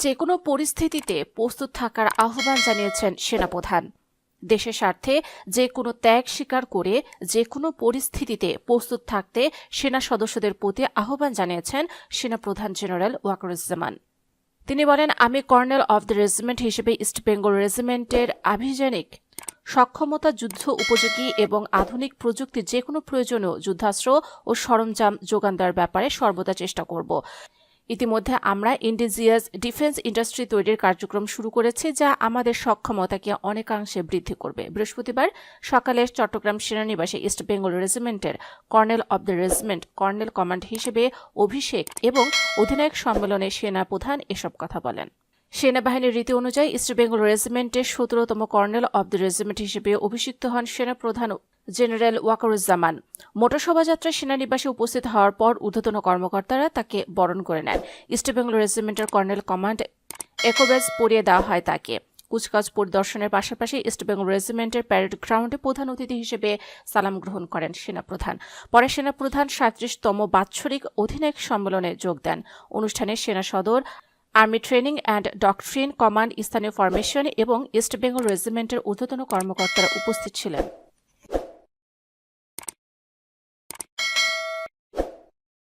যেকোনো পরিস্থিতিতে প্রস্তুত থাকার আহ্বান জানিয়েছেন সেনাপ্রধান। দেশের স্বার্থে যে কোনো ত্যাগ স্বীকার করে যে কোনো পরিস্থিতিতে প্রস্তুত থাকতে সেনা সদস্যদের প্রতি আহ্বান জানিয়েছেন সেনাপ্রধান জেনারেল ওয়াকারুজ্জামান। তিনি বলেন, আমি কর্নেল অব দ্য রেজিমেন্ট হিসেবে ইস্ট বেঙ্গল রেজিমেন্টের আভিযানিক সক্ষমতা যুদ্ধ উপযোগী এবং আধুনিক প্রযুক্তির যে কোনো প্রয়োজনীয় যুদ্ধাস্ত্র ও সরঞ্জাম যোগান দেওয়ার ব্যাপারে সর্বদা চেষ্টা করব। ইতিমধ্যে আমরা ইন্ডিজিয়াস ডিফেন্স ইন্ডাস্ট্রি তৈরির কার্যক্রম শুরু করেছি, যা আমাদের সক্ষমতাকে অনেকাংশে বৃদ্ধি করবে। বৃহস্পতিবার সকালে চট্টগ্রাম সেনানিবাসে ইস্ট বেঙ্গল রেজিমেন্টের colonel of the regiment colonel command হিসেবে অভিষেক এবং অধিনায়ক সম্মেলনে সেনাপ্রধান এসব কথা বলেন। সেনাবাহিনীর রীতি অনুযায়ী ইস্ট বেঙ্গল রেজিমেন্টের ১৭তম কর্নেল অব দ্য রেজিমেন্ট হিসেবে অভিষিক্ত হন সেনাপ্রধান জেনারেল ওয়াকারুজ্জামান। মোটর শোভাযাত্রায় সেনানিবাসে উপস্থিত হওয়ার পর ঊর্ধ্বতন কর্মকর্তারা তাকে বরণ করে নেন। ইস্ট বেঙ্গল রেজিমেন্টের কর্নেল কমান্ড একোবেজ পরিয়ে দেওয়া হয় তাকে। কুচকাওয়াজ পরিদর্শনের পাশাপাশি ইস্ট বেঙ্গল রেজিমেন্টের প্যারেড গ্রাউন্ডে প্রধান অতিথি হিসেবে সালাম গ্রহণ করেন সেনাপ্রধান। পরে সেনাপ্রধান ৩৭তম বাৎসরিক অধিনায়ক সম্মেলনে যোগ দেন। অনুষ্ঠানে সেনা সদর, army training and doctrine command, স্থানীয় ফরমেশন এবং ইস্ট বেঙ্গল রেজিমেন্টের ঊর্ধ্বতন কর্মকর্তারা উপস্থিত ছিলেন।